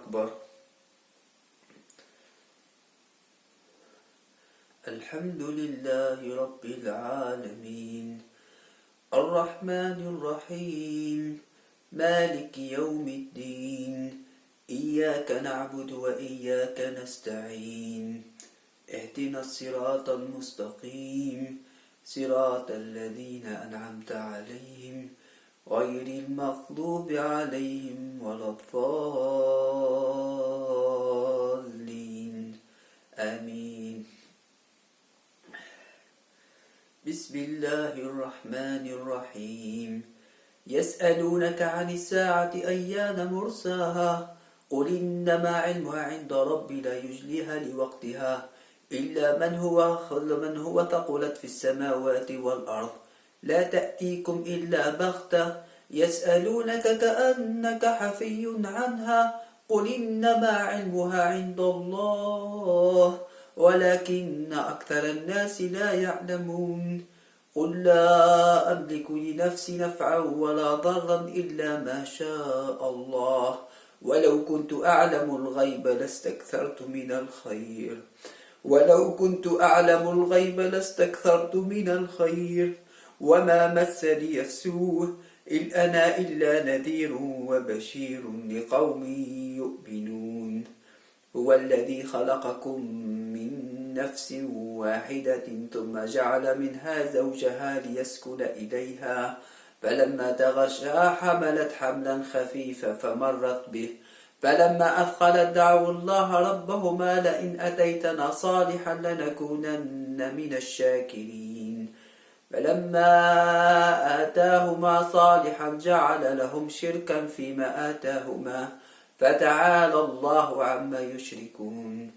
أكبر. الحمد لله رب العالمين الرحمن الرحيم مالك يوم الدين إياك نعبد وإياك نستعين اهدنا الصراط المستقيم صراط الذين أنعمت عليهم غير المغضوب عليهم ولا الضالين آمين. بسم الله الرحمن الرحيم يسألونك عن الساعة أيان مرساها قل إنما علمها عند ربي لا يجليها لوقتها إلا من هو ثقلت في السماوات والأرض لا تأتيكم إلا بغتة يسألونك كأنك حفي عنها قل إنما علمها عند الله ولكن أكثر الناس لا يعلمون قل لا أملك لنفسي نفعا ولا ضرا إلا ما شاء الله ولو كنت أعلم الغيب لاستكثرت من الخير وما مسني السوء إن أنا إلا نذير وبشير لقوم يؤمنون هو الذي خلقكم من نفس واحدة ثم جعل منها زوجها ليسكن إليها فلما تغشاها حملت حملا خفيفا فمرت به فلما أثقلت دعوا الله ربهما لئن أتيتنا صالحا لنكونن من الشاكرين فلما آتاهما صالحا جعل لهم شركا فيما آتاهما فتعالى الله عما يشركون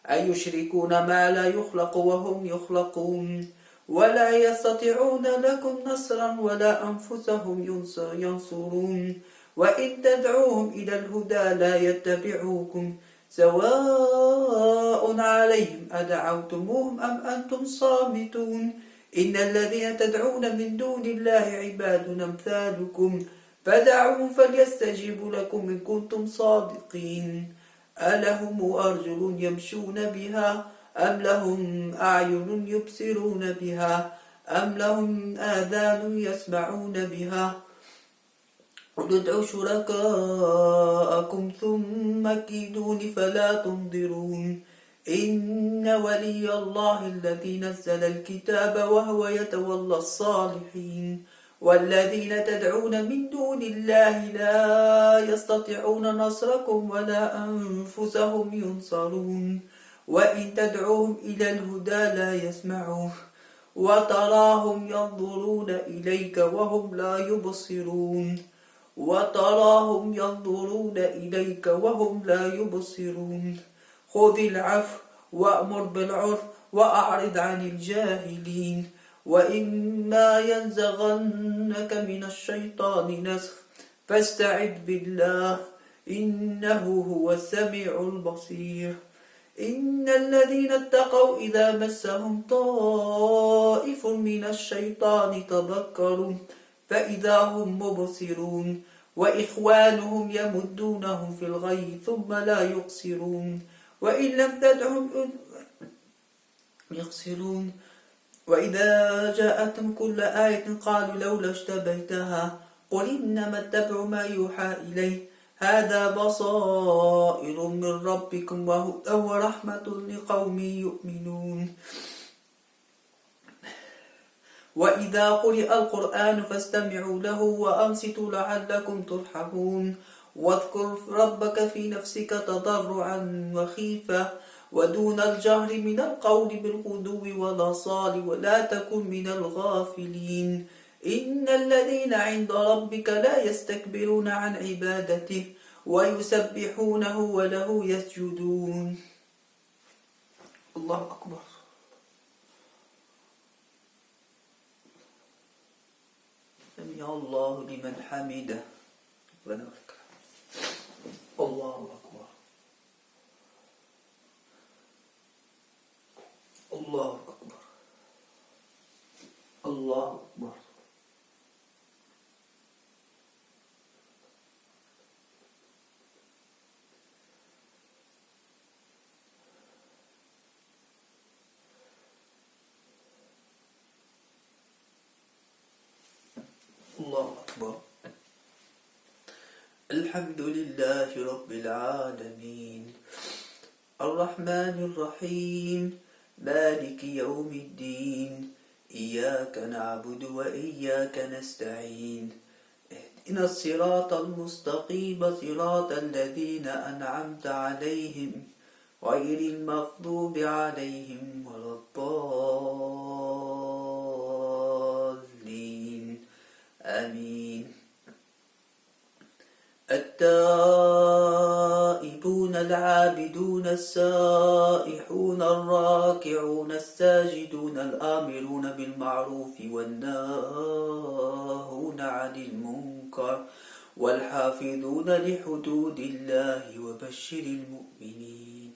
أيشركون ما لا يخلق وهم يخلقون ولا يستطيعون لكم نصرا ولا أنفسهم ينصرون وإن تدعوهم إلى الهدى لا يتبعوكم سواء عليهم أدعوتموهم أم أنتم صامتون إن الذين تدعون من دون الله عباد أمثالكم فدعوهم فليستجيبوا لكم إن كنتم صادقين ألهم أرجل يمشون بها أم لهم أعين يبصرون بها أم لهم آذان يسمعون بها قل ادعوا شركاءكم ثم كيدون فلا تنظرون إن ولي الله الذي نزل الكتاب وهو يتولى الصالحين والذين تدعون من دون الله لا يستطيعون نصركم ولا أنفسهم ينصرون وإن تدعوهم إلى الهدى لا يسمعون وتراهم ينظرون إليك وهم لا يبصرون خذ العفو وأمر بالعرف وأعرض عن الجاهلين وإما ينزغنك من الشيطان نزغ فاستعذ بالله إنه هو السميع البصير إن الذين اتقوا إذا مسهم طائف من الشيطان تذكروا فإذا هم مبصرون وإخوانهم يمدونهم في الغي ثم لا يقصرون وإن لم تدعهم يقصرون وإذا جاءتهم كل آية قالوا لولا اشتبيتها قل إنما اتبع ما يوحى إليه هذا بصائر من ربكم وهدى ورحمة لقوم يؤمنون وإذا قرئ القرآن فاستمعوا له وأنصتوا لعلكم ترحمون واذكر ربك في نفسك تضرعا وخيفة ودون الجهر من القول بالغدو والآصال ولا تكن من الغافلين إن الذين عند ربك لا يستكبرون عن عبادته ويسبحونه وله يسجدون. الله أكبر. سمع الله لمن حمده. الله أكبر. الله أكبر. الله أكبر. الله أكبر. الحمد لله رب العالمين الرحمن الرحيم مالك يوم الدين إياك نعبد وإياك نستعين اهدنا الصراط المستقيم صراط الذين أنعمت عليهم غير المغضوب عليهم ولا الضالين آمين. التائبون العابدون السائحون الراكعون الساجدون الآمرون بالمعروف والناهون عن المنكر والحافظون لحدود الله وبشر المؤمنين.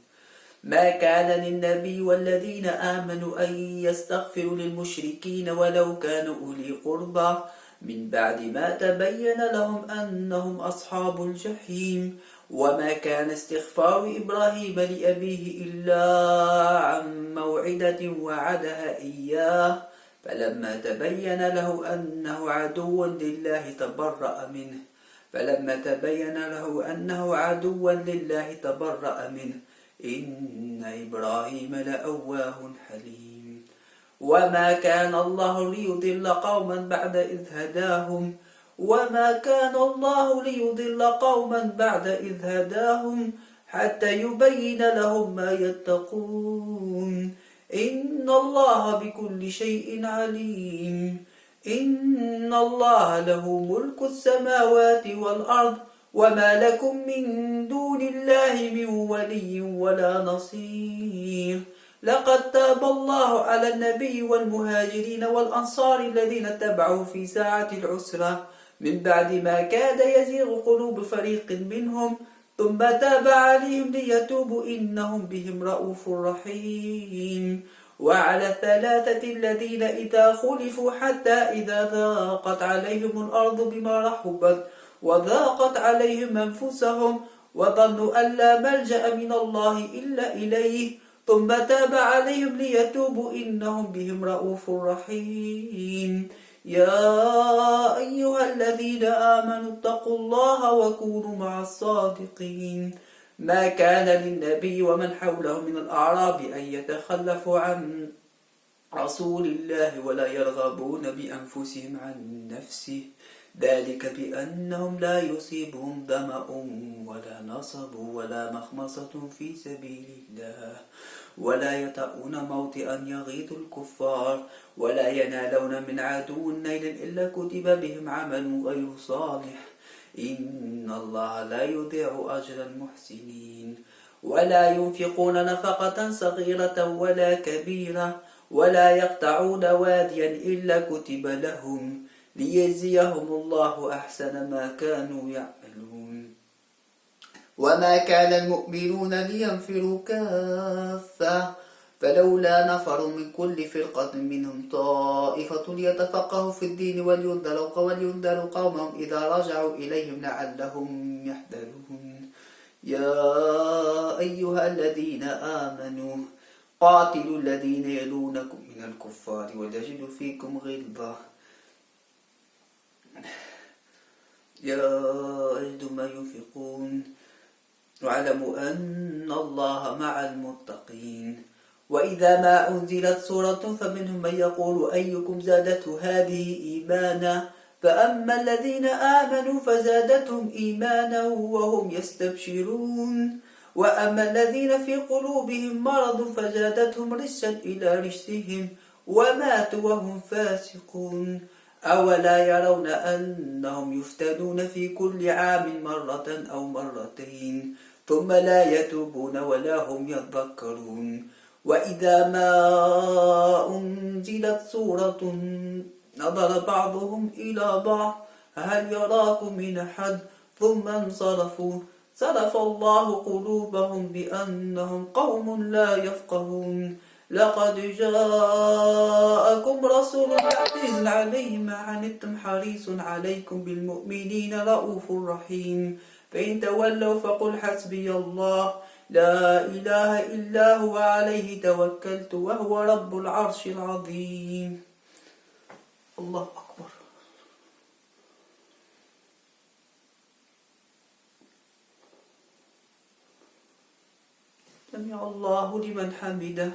ما كان للنبي والذين آمنوا أن يستغفروا للمشركين ولو كانوا أولي قربى من بعد ما تبين لهم أنهم أصحاب الجحيم. وما كان استغفار إبراهيم لأبيه إلا عن موعدة وعدها إياه فلما تبين له أنه عدو لله تبرأ منه إن إبراهيم لأواه حليم. وما كان الله ليضل قوما بعد إذ هداهم حتى يبين لهم ما يتقون إن الله بكل شيء عليم. إن الله له ملك السماوات والأرض وما لكم من دون الله من ولي ولا نصير. لقد تاب الله على النبي والمهاجرين والأنصار الذين اتبعوه في ساعة العسرة من بعد ما كاد يزيغ قلوب فريق منهم ثم تاب عليهم ليتوبوا إنهم بهم رؤوف رحيم. وعلى الثلاثة الذين إذا خلفوا حتى إذا ضاقت عليهم الأرض بما رحبت وضاقت عليهم أنفسهم وظنوا أن لا ملجأ من الله إلا إليه ثم تاب عليهم ليتوبوا إنهم بهم رؤوف رحيم. يا أيها الذين آمنوا اتقوا الله وكونوا مع الصادقين. ما كان للنبي ومن حوله من الأعراب أن يتخلفوا عن رسول الله ولا يرغبون بأنفسهم عن نفسه ذلك بأنهم لا يصيبهم ظمأ ولا نصب ولا مخمصة في سبيل الله ولا يطؤون موطئا يغيظ الكفار ولا ينالون من عدو نيلا إلا كتب بهم عمل غير صالح إن الله لا يضيع أجر المحسنين. ولا ينفقون نفقة صغيرة ولا كبيرة ولا يقطعون واديا إلا كتب لهم ليجزيهم الله أحسن ما كانوا يعملون. وما كان المؤمنون لينفروا كافة فلولا نفر من كل فرقة منهم طائفة ليتفقهوا في الدين ولينذروا قومهم إذا رجعوا إليهم لعلهم يحذرون. يا أيها الذين آمنوا قاتلوا الذين يلونكم من الكفار وليجدوا فيكم غلظة يجدوا ما ينفقون واعلموا أن الله مع المتقين. وإذا ما أنزلت سورة فمنهم من يقول أيكم زادته هذه إيمانا فأما الذين آمنوا فزادتهم إيمانا وهم يستبشرون وأما الذين في قلوبهم مرض فزادتهم رجسا إلى رجسهم وماتوا وهم فاسقون. أولا يرون أنهم يفتنون في كل عام مرة أو مرتين ثم لا يتوبون ولا هم يذكرون. وإذا ما أنزلت سورة نظر بعضهم إلى بعض هل يراكم من أحد ثم انصرفوا صرف الله قلوبهم بأنهم قوم لا يفقهون. لقد جاءكم رسول عزيز عليه ما عنتم حريص عليكم بالمؤمنين رؤوف رحيم فإن تولوا فقل حسبي الله لا إله إلا هو عليه توكلت وهو رب العرش العظيم. الله أكبر. سمع الله لمن حمده.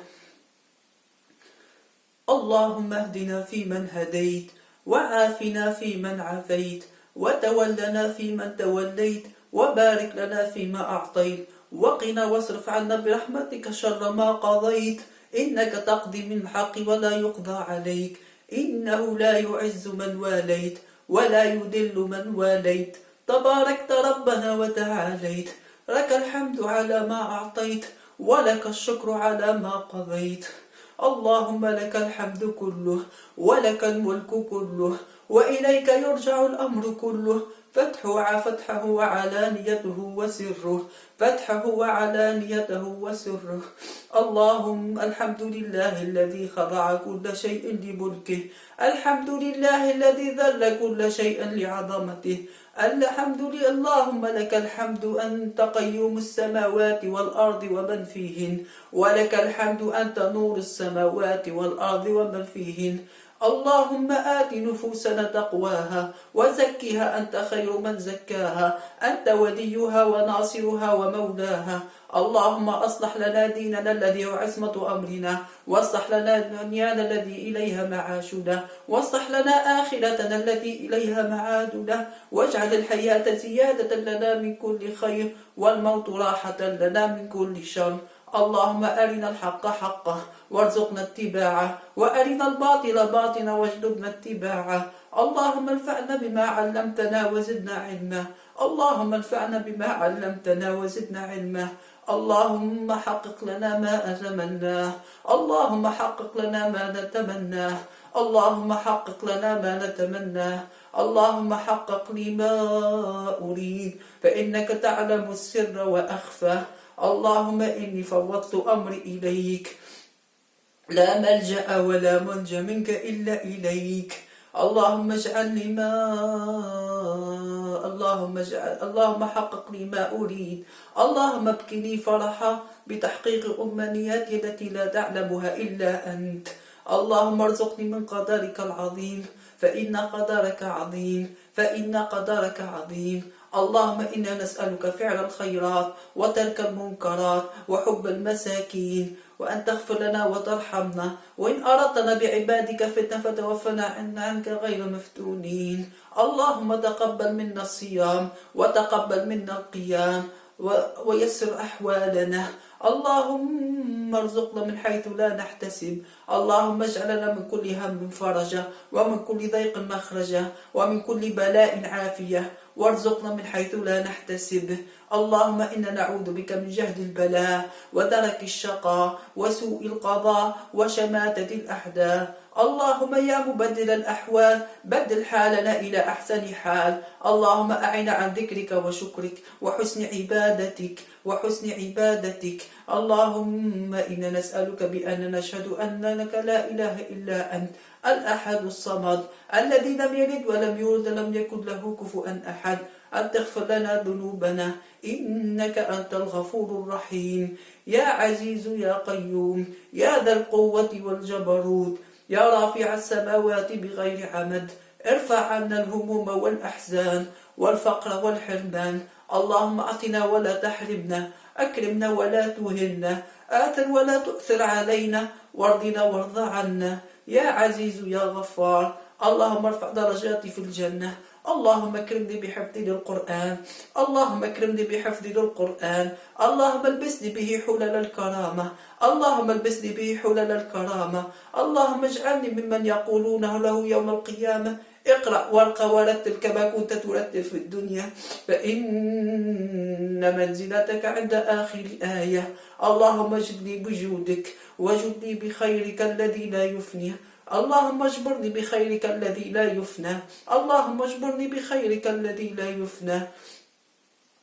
اللهم اهدنا فيمن هديت، وعافنا فيمن عافيت، وتولنا فيمن توليت، وبارك لنا فيما أعطيت، وقنا واصرف عنا برحمتك شر ما قضيت، إنك تقضي بالحق ولا يقضى عليك، إنه لا يعز من واليت ولا يذل من واليت، تباركت ربنا وتعاليت، لك الحمد على ما أعطيت، ولك الشكر على ما قضيت. اللهم لك الحمد كله، ولك الملك كله، وإليك يرجع الأمر كله، فتحه وعلانيته وسره، فتحه وعلانيته وسره. اللهم الحمد لله الذي خضع كل شيء لملكه، الحمد لله الذي ذل كل شيء لعظمته، الحمد لله. اللهم لك الحمد أنت قيوم السماوات والأرض ومن فيهن، ولك الحمد أنت نور السماوات والأرض ومن فيهن. اللهم آت نفوسنا تقواها وزكها أنت خير من زكاها، أنت وليها وناصرها ومولاها. اللهم أصلح لنا ديننا الذي هو عصمة أمرنا، واصلح لنا دنيانا الذي إليها معاشنا، واصلح لنا آخرتنا التي إليها معادنا، واجعل الحياة زيادة لنا من كل خير، والموت راحة لنا من كل شر. اللهم أرنا الحق حقا وارزقنا اتباعه، وأرنا الباطل باطلا واجنبنا اتباعه. اللهم انفعنا بما علمتنا وزدنا علما، اللهم انفعنا بما علمتنا وزدنا علما. اللهم حقق لنا ما أتمناه، اللهم حقق لنا ما نتمناه، اللهم حقق لنا ما نتمناه، اللهم حقق لي ما أريد، فإنك تعلم السر وأخفى. اللهم إني فوضت أمري إليك، لا ملجأ ولا منجى منك إلا إليك. اللهم اللهم حقق لي ما أريد. اللهم ابكني فرحا بتحقيق أمنياتي التي لا تعلمها إلا أنت. اللهم ارزقني من قدرك العظيم، فإن قدرك عظيم، فإن قدرك عظيم. اللهم إنا نسألك فعل الخيرات وترك المنكرات وحب المساكين، وأن تغفر لنا وترحمنا، وإن أردتنا بعبادك فتنة فتوفنا عنك غير مفتونين. اللهم تقبل منا الصيام، وتقبل منا القيام، ويسر أحوالنا. اللهم ارزقنا من حيث لا نحتسب. اللهم اجعل لنا من كل هم فرجا، ومن كل ضيق مخرجا، ومن كل بلاء عافية، وارزقنا من حيث لا نحتسب. اللهم إنا نعوذ بك من جهد البلاء، ودرك الشقاء، وسوء القضاء، وشماتة الأحداث. اللهم يا مبدل الأحوال بدل حالنا إلى أحسن حال. اللهم أعنا عن ذكرك وشكرك وحسن عبادتك. اللهم إنا نسألك بأن نشهد أنك لا إله إلا أنت الأحد الصمد، الذي لم يلد ولم يولد ولم يكن له كفوا أحد، أن تغفر لنا ذنوبنا إنك أنت الغفور الرحيم. يا عزيز يا قيوم، يا ذا القوة والجبروت، يا رافع السماوات بغير عمد، ارفع عنا الهموم والأحزان والفقر والحرمان. اللهم أعطنا ولا تحرمنا، أكرمنا ولا تهنا، آثر ولا تؤثر علينا، وارضنا وارض عنا. يا عزيز يا غفار، اللهم ارفع درجاتي في الجنة. اللهم اكرمني بحفظ القرآن، اللهم اكرمني بحفظ القرآن. اللهم البسني به حلل الكرامة، اللهم البسني به حلل الكرامة. اللهم اجعلني ممن يقولونه له يوم القيامة اقرأ وارقى ورتل كما كنت ترتل في الدنيا، فإن منزلتك عند آخر آية. اللهم اجدني بجودك، وجدني بخيرك الذي لا يفني. اللهم اجبرني بخيرك الذي لا يفنى، اللهم اجبرني بخيرك الذي لا يفنى.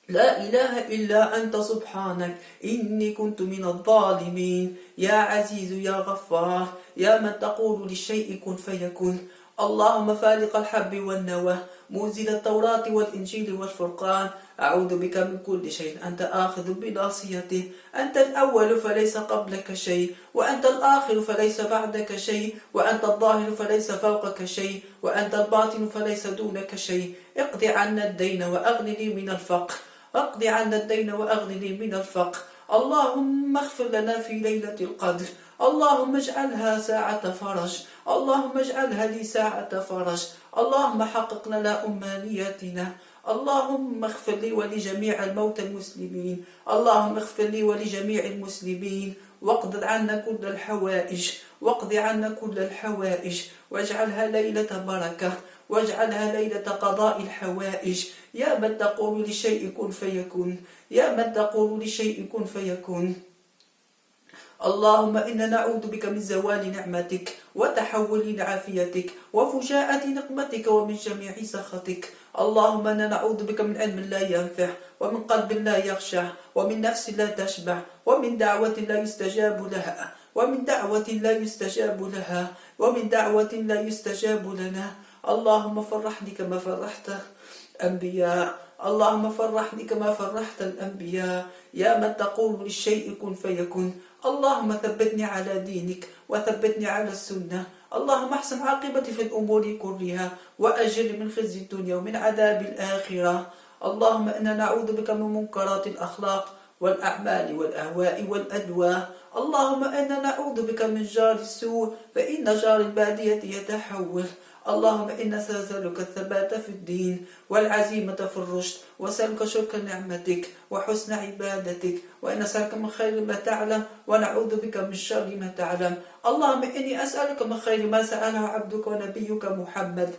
لا إله إلا أنت سبحانك إني كنت من الظالمين. يا عزيز يا غفار، يا من تقول للشيء كن فيكون. اللهم فالق الحب والنوى، منزل التوراة والإنجيل والفرقان، أعوذ بك من كل شيء أنت آخذ بناصيته. أنت الأول فليس قبلك شيء، وأنت الآخر فليس بعدك شيء، وأنت الظاهر فليس فوقك شيء، وأنت الباطن فليس دونك شيء. اقض عنا الدين وأغنني من الفقر، اقض عنا الدين وأغنني من الفقر. اللهم اغفر لنا في ليلة القدر. اللهم اجعلها ساعة فرج. اللهم اجعلها لي ساعة فرج. اللهم حقق لنا أمنياتنا. اللهم اغفر لي ولجميع الموتى المسلمين. اللهم اغفر لي ولجميع المسلمين، واقض عنا كل الحوائج، واقض عنا كل الحوائج، واجعلها ليلة بركة، واجعلها ليلة قضاء الحوائج. يا من تقول للشيء كن فيكون، يا من تقول للشيء كن فيكون. اللهم إنا نعوذ بك من زوال نعمتك وتحول عافيتك وفجاءة نقمتك ومن جميع سخطك. اللهم إنا نعوذ بك من علم لا ينفع، ومن قلب لا يخشع، ومن نفس لا تشبع، ومن دعوة لا يستجاب لها، ومن دعوة لا يستجاب لها، ومن دعوة لا يستجاب لنا. اللهم فرحني كما فرحت الأنبياء. اللهم فرحني كما فرحت الأنبياء. يا من تقول للشيء كن فيكون. اللهم ثبتني على دينك وثبتني على السنة. اللهم احسن عاقبتي في الأمور كلها، وأجر من خزي الدنيا ومن عذاب الآخرة. اللهم إنا نعوذ بك من منكرات الأخلاق والأعمال والأهواء والأدواء. اللهم إنا نعوذ بك من جار السوء، فإن جار البادية يتحول. اللهم إنا نسألك الثبات في الدين والعزيمة في الرشد، وسألك شكر نعمتك وحسن عبادتك، وإن نسألك من خير ما تعلم ونعوذ بك من شر ما تعلم. اللهم إني أسألك من خير ما سأله عبدك ونبيك محمد،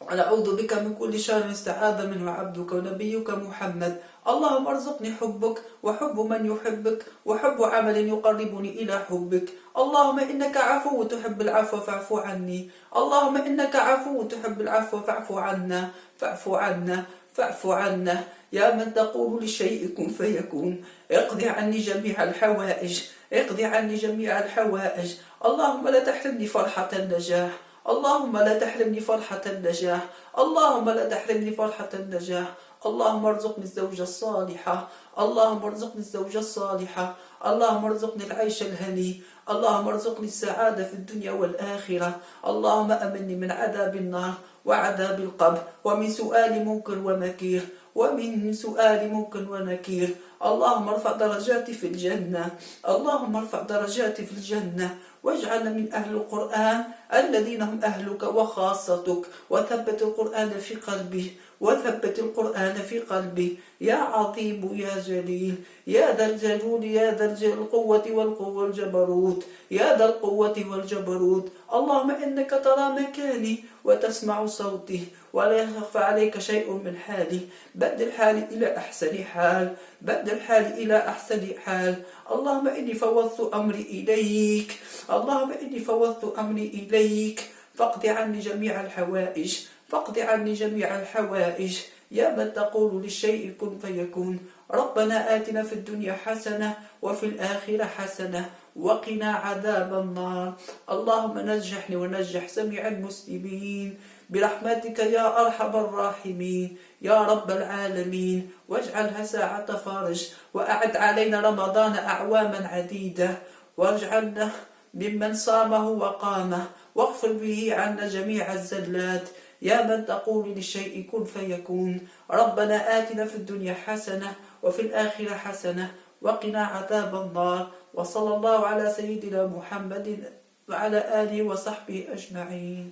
ونعوذ بك من كل شر استعاذ منه عبدك ونبيك محمد. اللهم ارزقني حبك وحب من يحبك وحب عمل يقربني إلى حبك. اللهم إنك عفو تحب العفو فاعف عني. اللهم إنك عفو تحب العفو فاعف عنا، فاعف عنا، فاعف عنا. يا من تقول للشيء كن فيكون، اقضي عني جميع الحوائج، اقضي عني جميع الحوائج. اللهم لا تحرمني فرحة النجاح. اللهم لا تحرمني فرحة النجاح. اللهم لا تحرمني فرحة النجاح. اللهم ارزقني الزوجة الصالحة. اللهم ارزقني الزوجة الصالحة. اللهم ارزقني العيش الهني. اللهم ارزقني السعادة في الدنيا والآخرة. اللهم أمني من عذاب النار وعذاب القبر، ومن سؤال منكر ونكير، ومن سؤال منكر ونكير. اللهم ارفع درجاتي في الجنة. اللهم ارفع درجاتي في الجنة، واجعلنا من أهل القرآن الذين هم أهلك وخاصتك، وثبت القرآن في قلبي، وثبت القرآن في قلبي. يا عظيم يا جليل، يا ذا الجلول، يا ذا القوة والقوة والجبروت، يا ذا القوة والجبروت. اللهم إنك ترى مكاني وتسمع صوتي، ولا يخفى عليك شيء من حالي. بدل حالي إلى أحسن حال، بدل حالي إلى أحسن حال. اللهم إني فوضت أمري إليك، اللهم إني فوضت أمري إليك، فاقض عني جميع الحوائج، فاقض عني جميع الحوائج. يا من تقول للشيء كن فيكون. ربنا آتنا في الدنيا حسنة وفي الآخرة حسنة وقنا عذاب النار. اللهم نجحني ونجح جميع المسلمين برحمتك يا أرحم الراحمين يا رب العالمين. واجعلها ساعة فرج، وأعد علينا رمضان أعواما عديدة، واجعلنا ممن صامه وقامه، واغفر به عنا جميع الزلات. يا من تقول للشيء كن فيكون. ربنا آتنا في الدنيا حسنة وفي الآخرة حسنة وقنا عذاب النار. وصلى الله على سيدنا محمد وعلى آله وصحبه أجمعين.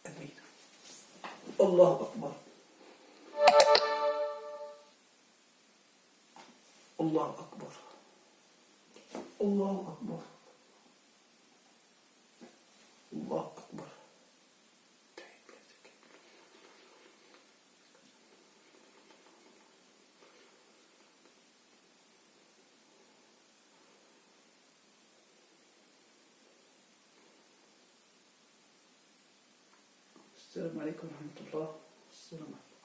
آمين. الله أكبر. الله أكبر. الله أكبر. الله أكبر. السلام عليكم ورحمة الله. السلام عليكم.